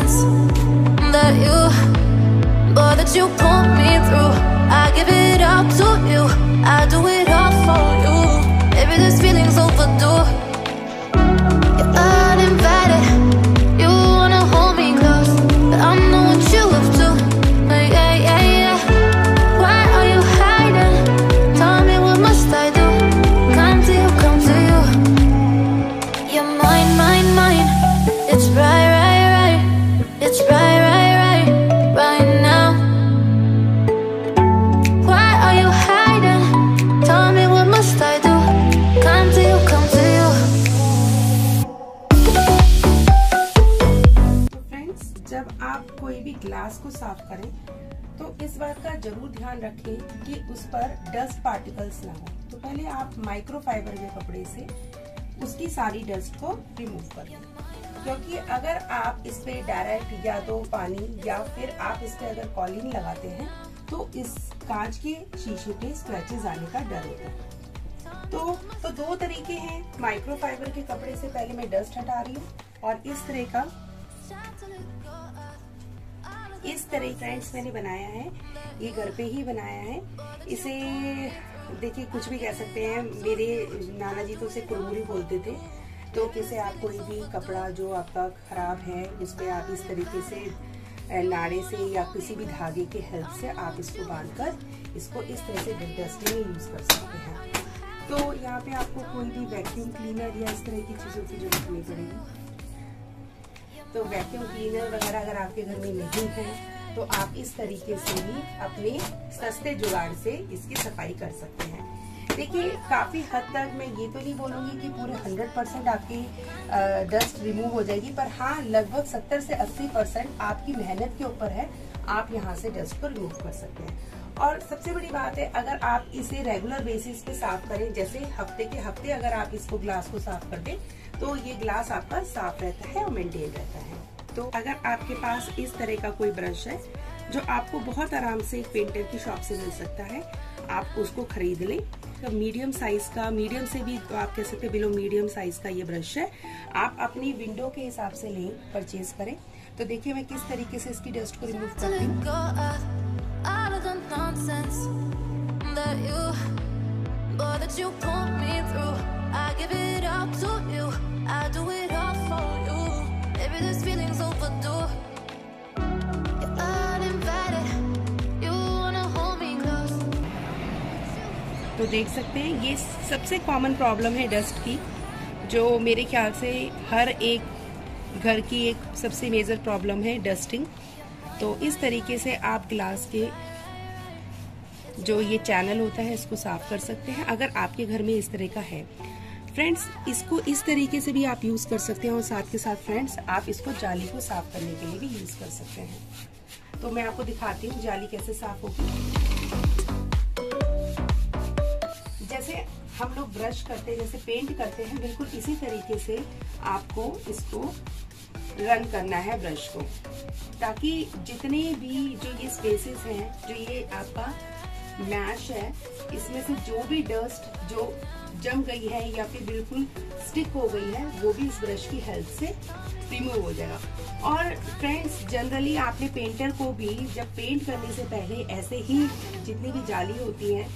nonsense that you put me through. I give it up to you, I do it all for you. Maybe this feeling's overdue. You're uninvited, you wanna hold me close, but I know what you up to. Yeah, yeah, yeah. Why are you hiding? Tell me, what must I do? Come to you, come to you. You're mine, mine, mine. It's right, right, right. It's right, right, right, right now. Why are you hiding? Tell me, what must I do? Come to you, come to you. तो friends, जब आप कोई भी glass को साफ करें तो इस बात का जरूर ध्यान रखें कि उस पर डस्ट पार्टिकल्स ना हो। तो पहले आप माइक्रोफाइबर के कपड़े से उसकी सारी डस्ट को रिमूव कर लें, क्योंकि अगर आप इस पे डायरेक्ट या तो पानी या फिर आप इस पे अगर कॉलिन लगाते हैं तो इस कांच के शीशे पे स्क्रैचेस आने का डर होता है। तो दो तरीके हैं। माइक्रोफाइबर के कपड़े से पहले मैं डस्ट हटा रही हूँ और इस तरह फ्रेंड्स मैंने बनाया है, ये घर पे ही बनाया है। इसे देखिए, कुछ भी कह सकते हैं, मेरे नाना जी तो उसे कुरमुरी बोलते थे। तो जैसे आप कोई भी कपड़ा जो आपका खराब है उस पे आप इस तरीके से नाड़े से या किसी भी धागे के हेल्प से आप इसको बांधकर इसको इस तरह से डस्टबिन में यूज कर सकते हैं। तो यहाँ पे आपको कोई भी वैक्यूम क्लीनर या इस तरह की चीजों की जरूरत नहीं पड़ेगी। तो वैक्यूम क्लीनर वगैरह अगर आपके घर में नहीं है तो आप इस तरीके से ही अपने सस्ते जुगाड़ से इसकी सफाई कर सकते हैं। देखिए, काफी हद तक मैं ये तो नहीं बोलूंगी कि पूरे 100% आपकी डस्ट रिमूव हो जाएगी, पर हाँ लगभग 70 से 80% आपकी मेहनत के ऊपर है। आप यहाँ से डस्ट को रिमूव कर सकते हैं। और सबसे बड़ी बात है, अगर आप इसे रेगुलर बेसिस पे साफ करें, जैसे हफ्ते के हफ्ते अगर आप इसको ग्लास को साफ कर दें तो ये ग्लास आपका साफ रहता है और मेंटेन रहता है। तो अगर आपके पास इस तरह का कोई ब्रश है जो आपको बहुत आराम से पेंटर की शॉप से मिल सकता है, आप उसको खरीद लें। तो मीडियम साइज का, मीडियम से भी तो आप कह सकते हैं बिलो मीडियम साइज का ये ब्रश है, आप अपनी विंडो के हिसाब से लें, परचेज करें। तो देखिए मैं किस तरीके से इसकी डस्ट को रिमूव करती हूँ। तो देख सकते हैं ये सबसे कॉमन प्रॉब्लम है डस्ट की, जो मेरे ख्याल से हर एक घर की एक सबसे मेजर प्रॉब्लम है, डस्टिंग। तो इस तरीके से आप ग्लास के जो ये चैनल होता है इसको साफ कर सकते हैं अगर आपके घर में इस तरह का है। फ्रेंड्स, इसको इस तरीके से भी आप यूज कर सकते हैं और साथ के साथ फ्रेंड्स आप इसको जाली को साफ करने के लिए भी यूज कर सकते हैं। तो मैं आपको दिखाती हूँ जाली कैसे साफ होगी। जैसे हम लोग ब्रश करते हैं, जैसे पेंट करते हैं, बिल्कुल इसी तरीके से आपको इसको रन करना है ब्रश को, ताकि जितने भी जो ये स्पेसेस हैं, जो ये आपका मैश है, इसमें से जो भी डस्ट जो जम गई है या फिर बिल्कुल स्टिक हो गई है वो भी इस ब्रश की हेल्प से रिमूव हो जाएगा। और फ्रेंड्स, जनरली आपने पेंटर को भी जब पेंट करने से पहले ऐसे ही जितनी भी जाली होती है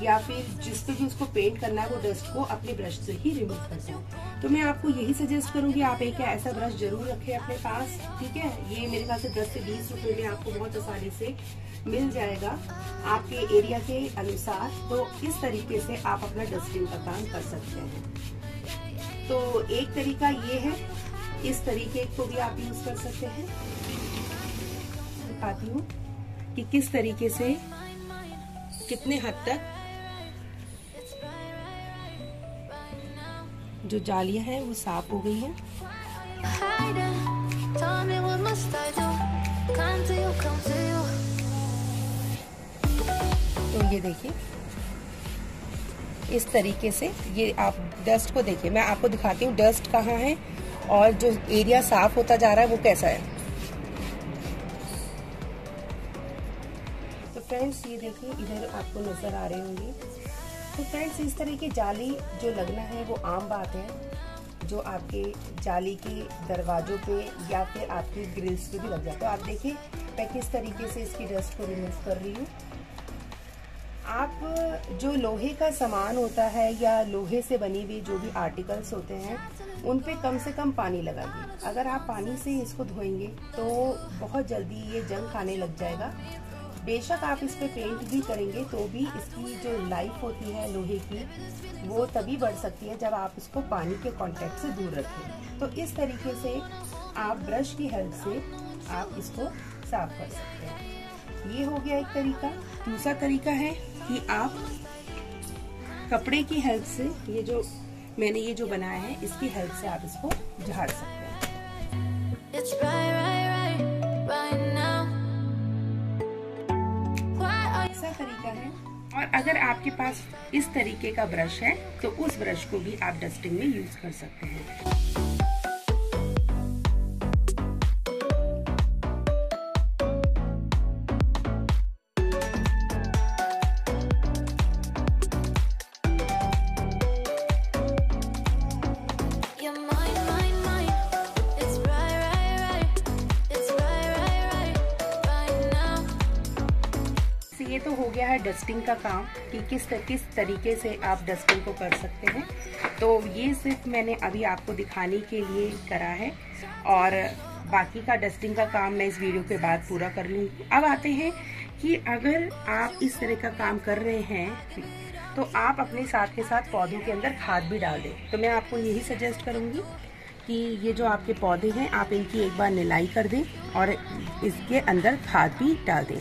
या फिर जिस पे भी उसको पेंट करना है वो डस्ट को अपने ब्रश से ही रिमूव करते हैं। तो मैं आपको यही सजेस्ट करूंगी, आप एक ऐसा ब्रश जरूर रखें अपने पास, ठीक है। ये मेरे ख्याल से 10 से 20 रुपए में आपको बहुत आसानी से मिल जाएगा आपके एरिया के अनुसार। तो इस तरीके से आप अपना डस्टिंग का काम कर सकते हैं। तो एक तरीका ये है, इस तरीके को भी आप यूज कर सकते हैं। दिखाती हूँ कि किस तरीके से कितने हद तक जो जालियां हैं वो साफ हो गई हैं। तो ये देखिए इस तरीके से ये आप डस्ट को देखिए, मैं आपको दिखाती हूँ डस्ट कहाँ है और जो एरिया साफ होता जा रहा है वो कैसा है। तो फ्रेंड्स ये देखिए इधर आपको नजर आ रहे होंगे। तो फ्रेंड्स इस तरह की जाली जो लगना है वो आम बात है, जो आपके जाली के दरवाजों पे या फिर आपकी ग्रिल्स पे भी लग जाता है। आप देखिए मैं किस तरीके से इसकी डस्ट को रिमूव कर रही हूँ। आप जो लोहे का सामान होता है या लोहे से बनी हुई जो भी आर्टिकल्स होते हैं उन पे कम से कम पानी लगाइए। अगर आप पानी से इसको धोएंगे तो बहुत जल्दी ये जंग खाने लग जाएगा। बेशक आप इस पे पेंट भी करेंगे तो भी इसकी जो लाइफ होती है लोहे की वो तभी बढ़ सकती है जब आप इसको पानी के कांटेक्ट से दूर रखें। तो इस तरीके से आप ब्रश की हेल्प से आप इसको साफ कर सकते हैं। ये हो गया एक तरीका। दूसरा तरीका है कि आप कपड़े की हेल्प से मैंने ये जो बनाया है इसकी हेल्प से आप इसको झाड़ सकते हैं। ऐसा तरीका है। और अगर आपके पास इस तरीके का ब्रश है तो उस ब्रश को भी आप डस्टिंग में यूज कर सकते हैं। ये तो हो गया है डस्टिंग का काम कि किस तरीके से आप डस्टिंग को कर सकते हैं। तो ये सिर्फ मैंने अभी आपको दिखाने के लिए करा है और बाकी का डस्टिंग का काम मैं इस वीडियो के बाद पूरा कर लूँगी। अब आते हैं कि अगर आप इस तरह का काम कर रहे हैं तो आप अपने साथ के साथ पौधों के अंदर खाद भी डाल दें। तो मैं आपको यही सजेस्ट करूँगी कि ये जो आपके पौधे हैं आप इनकी एक बार निलाई कर दें और इसके अंदर खाद भी डाल दें।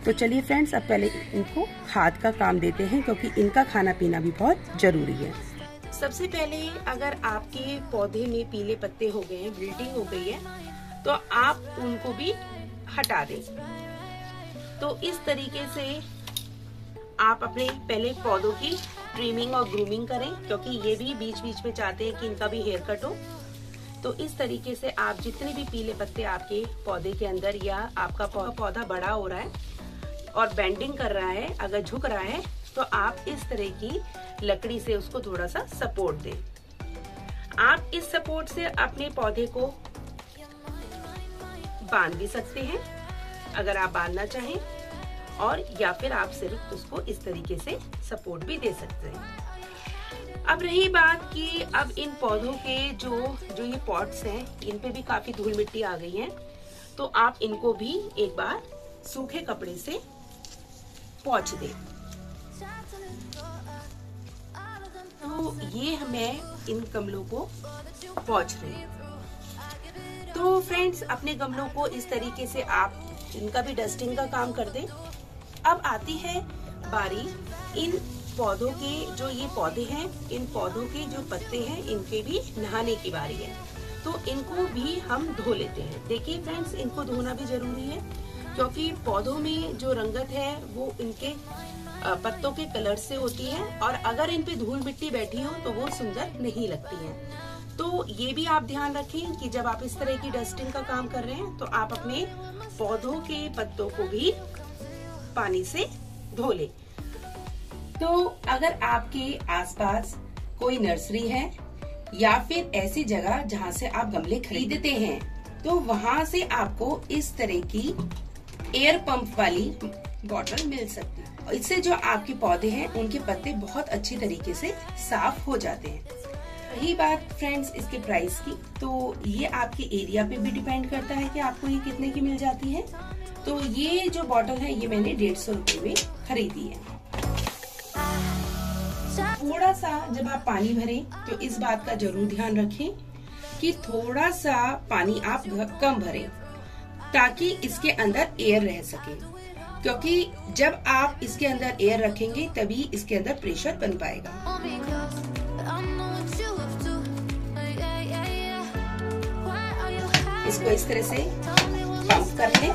तो चलिए फ्रेंड्स, अब पहले इनको खाद का काम देते हैं क्योंकि इनका खाना पीना भी बहुत जरूरी है। सबसे पहले अगर आपके पौधे में पीले पत्ते हो गए हैं, विल्टिंग हो गई है, तो आप उनको भी हटा दें। तो इस तरीके से आप अपने पहले पौधों की ट्रिमिंग और ग्रूमिंग करें क्योंकि ये भी बीच बीच में चाहते हैं कि इनका भी हेयर कट हो। तो इस तरीके से आप जितने भी पीले पत्ते आपके पौधे के अंदर या आपका पौधा बड़ा हो रहा है और बेंडिंग कर रहा है, अगर झुक रहा है, तो आप इस तरह की लकड़ी से उसको थोड़ा सा सपोर्ट दें। आप इस सपोर्ट से अपने पौधे को बांध भी सकते हैं अगर आप बांधना चाहें, और या फिर आप सिर्फ उसको इस तरीके से सपोर्ट भी दे सकते हैं। अब रही बात कि अब इन पौधों के जो ये पॉट्स हैं, इन पे भी काफी धूल मिट्टी आ गई है, तो आप इनको भी एक बार सूखे कपड़े से पोंछ दें। तो ये मैं इन गमलों को पोंछ रही हूँ। तो फ्रेंड्स, अपने गमलों को इस तरीके से आप इनका भी डस्टिंग का काम कर दें। अब आती है बारी इन पौधों के, जो ये पौधे हैं, इन पौधों के जो पत्ते हैं इनके भी नहाने की बारी है। तो इनको भी हम धो लेते हैं। देखिए फ्रेंड्स, इनको धोना भी जरूरी है क्योंकि पौधों में जो रंगत है वो इनके पत्तों के कलर से होती है, और अगर इन पे धूल मिट्टी बैठी हो तो वो सुंदर नहीं लगती है। तो ये भी आप ध्यान रखें कि जब आप इस तरह की डस्टिंग का काम कर रहे हैं तो आप अपने पौधों के पत्तों को भी पानी से धो लें। तो अगर आपके आसपास कोई नर्सरी है या फिर ऐसी जगह जहाँ से आप गमले खरीदते हैं, तो वहाँ से आपको इस तरह की एयर पंप वाली बॉटल मिल सकती है। और इससे जो आपके पौधे हैं उनके पत्ते बहुत अच्छी तरीके से साफ हो जाते हैं। रही बात फ्रेंड्स इसके प्राइस की, तो ये आपके एरिया पे भी डिपेंड करता है कि आपको ये कितने की मिल जाती है। तो ये जो बॉटल है ये मैंने 150 रुपए में खरीदी है। थोड़ा सा जब आप पानी भरें तो इस बात का जरूर ध्यान रखें कि थोड़ा सा पानी आप कम भरें ताकि इसके अंदर एयर रह सके, क्योंकि जब आप इसके अंदर एयर रखेंगे तभी इसके अंदर प्रेशर बन पाएगा। इसको इस तरह से पंप कर लें।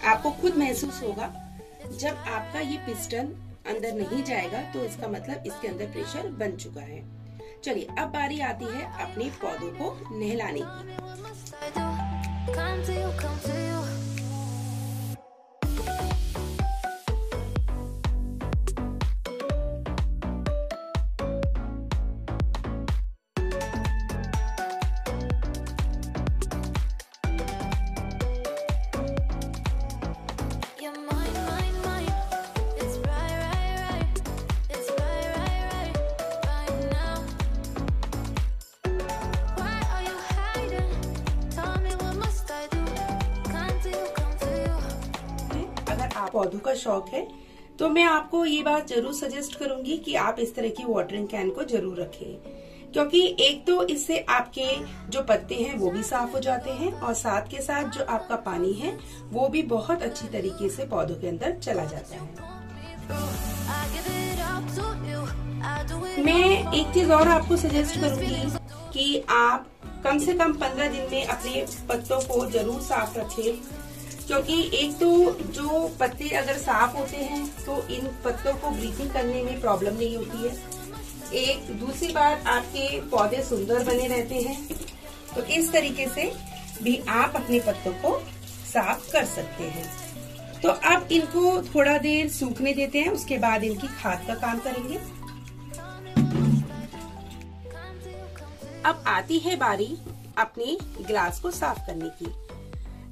आपको खुद महसूस होगा जब आपका ये पिस्टन अंदर नहीं जाएगा तो इसका मतलब इसके अंदर प्रेशर बन चुका है। चलिए अब बारी आती है अपने पौधों को नहलाने की। पौधों का शौक है तो मैं आपको ये बात जरूर सजेस्ट करूंगी कि आप इस तरह की वाटरिंग कैन को जरूर रखें, क्योंकि एक तो इससे आपके जो पत्ते हैं वो भी साफ हो जाते हैं और साथ के साथ जो आपका पानी है वो भी बहुत अच्छी तरीके से पौधों के अंदर चला जाता है। मैं एक चीज और आपको सजेस्ट करूंगी कि आप कम से कम 15 दिन में अपने पत्तों को जरूर साफ रखें, क्योंकि एक तो जो पत्ते अगर साफ होते हैं तो इन पत्तों को ब्रीथिंग करने में प्रॉब्लम नहीं होती है। एक दूसरी बात, आपके पौधे सुंदर बने रहते हैं। तो इस तरीके से भी आप अपने पत्तों को साफ कर सकते हैं। तो अब इनको थोड़ा देर सूखने देते हैं, उसके बाद इनकी खाद का काम करेंगे। अब आती है बारी अपने ग्लास को साफ करने की।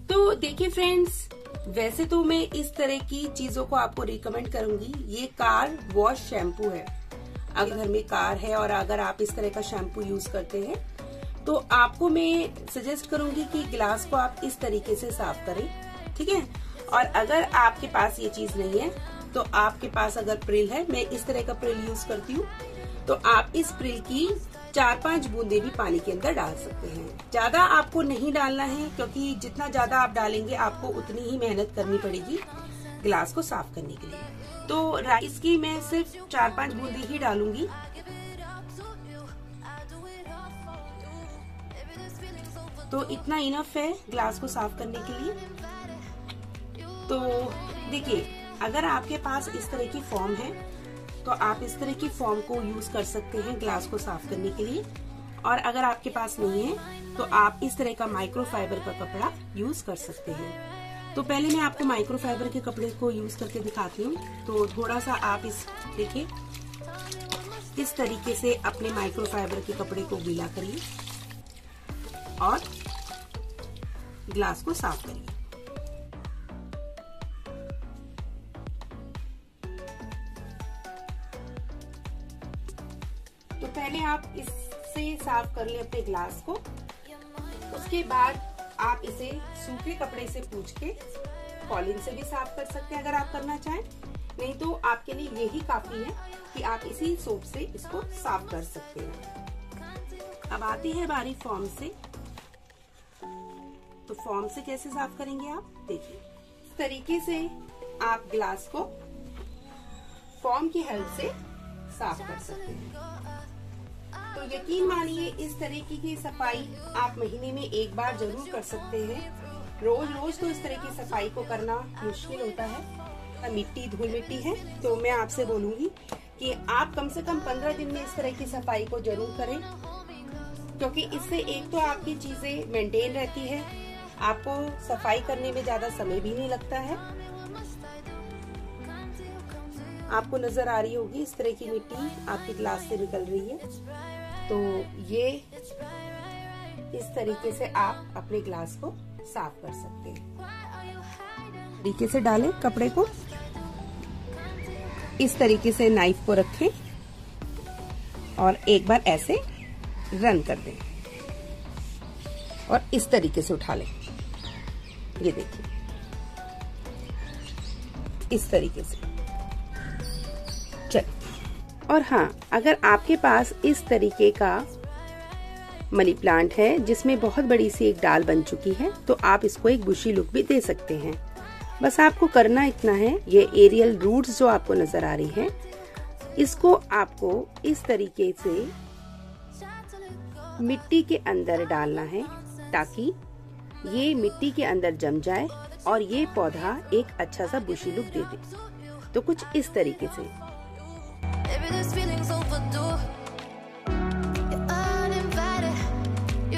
तो देखिए फ्रेंड्स, वैसे तो मैं इस तरह की चीजों को आपको रिकमेंड करूंगी। ये कार वॉश शैम्पू है। अगर घर में कार है और अगर आप इस तरह का शैम्पू यूज करते हैं तो आपको मैं सजेस्ट करूंगी कि ग्लास को आप इस तरीके से साफ करें, ठीक है। और अगर आपके पास ये चीज नहीं है तो आपके पास अगर प्रिल है, मैं इस तरह का प्रिल यूज करती हूँ, तो आप इस प्रिल की 4-5 बूंदे भी पानी के अंदर डाल सकते हैं। ज्यादा आपको नहीं डालना है, क्योंकि जितना ज्यादा आप डालेंगे आपको उतनी ही मेहनत करनी पड़ेगी ग्लास को साफ करने के लिए। तो राइस की मैं सिर्फ 4-5 बूंदे ही डालूंगी। तो इतना इनफ है ग्लास को साफ करने के लिए। तो देखिए, अगर आपके पास इस तरह की फॉर्म है तो आप इस तरह की फॉर्म को यूज कर सकते हैं ग्लास को साफ करने के लिए। और अगर आपके पास नहीं है तो आप इस तरह का माइक्रोफाइबर का कपड़ा यूज कर सकते हैं। तो पहले मैं आपको माइक्रोफाइबर के कपड़े को यूज करके दिखाती हूँ। तो थोड़ा सा आप देखिए, इस तरीके से अपने माइक्रोफाइबर के कपड़े को गीला करिए और ग्लास को साफ करिए। तो पहले आप इससे साफ कर ले अपने ग्लास को। उसके बाद आप इसे सूखे कपड़े से पूंछ के कॉलिन से भी साफ कर सकते हैं अगर आप करना चाहें। नहीं तो आपके लिए यही काफी है कि आप इसी सोप से इसको साफ कर सकते हैं। अब आती है बारी फॉर्म से। तो फॉर्म से कैसे साफ करेंगे आप देखिए। इस तरीके से आप ग्लास को फॉर्म की हेल्प से साफ कर सकते हैं। तो यकीन मानिए, इस तरीके की सफाई आप महीने में एक बार जरूर कर सकते हैं। रोज रोज तो इस तरह की सफाई को करना मुश्किल होता है, मिट्टी धूल मिट्टी है। तो मैं आपसे बोलूंगी कि आप कम से कम 15 दिन में इस तरह की सफाई को जरूर करें, क्योंकि इससे एक तो आपकी चीजें मेंटेन रहती है, आपको सफाई करने में ज्यादा समय भी नहीं लगता है। आपको नजर आ रही होगी इस तरह की मिट्टी आपकी ग्लास से निकल रही है। तो ये इस तरीके से आप अपने ग्लास को साफ कर सकते हैं। तरीके से डालें कपड़े को, इस तरीके से नाइफ को रखें और एक बार ऐसे रन कर दें और इस तरीके से उठा लें। ये देखिए, इस तरीके से। चल, और हाँ, अगर आपके पास इस तरीके का मनी प्लांट है जिसमें बहुत बड़ी सी एक डाल बन चुकी है, तो आप इसको एक बुशी लुक भी दे सकते हैं। बस आपको करना इतना है, ये एरियल रूट्स जो आपको नजर आ रही है, इसको आपको इस तरीके से मिट्टी के अंदर डालना है ताकि ये मिट्टी के अंदर जम जाए और ये पौधा एक अच्छा सा बुशी लुक दे दे। तो कुछ इस तरीके से।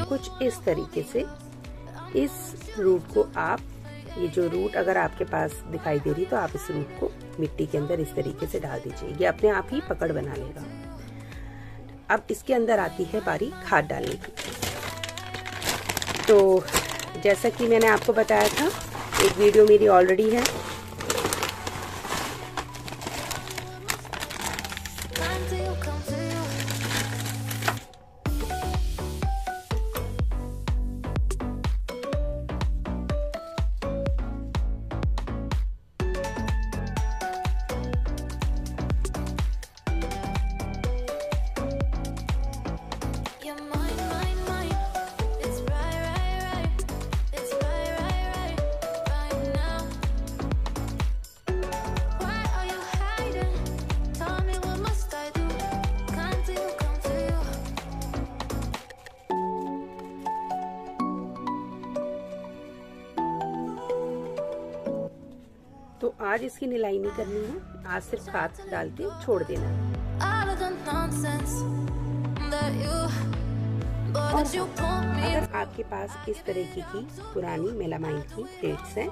कुछ इस तरीके से इस रूट को आप, ये जो रूट अगर आपके पास दिखाई दे रही तो आप इस रूट को मिट्टी के अंदर इस तरीके से डाल दीजिए। ये अपने आप ही पकड़ बना लेगा। अब इसके अंदर आती है बारी खाद डालने की। तो जैसा कि मैंने आपको बताया था, एक वीडियो मेरी ऑलरेडी है, आज इसकी निलाई नहीं करनी है, आज सिर्फ हाथ डाल के छोड़ देना है। अगर आपके पास इस तरीके की पुरानी मेलामाइन की प्लेट्स हैं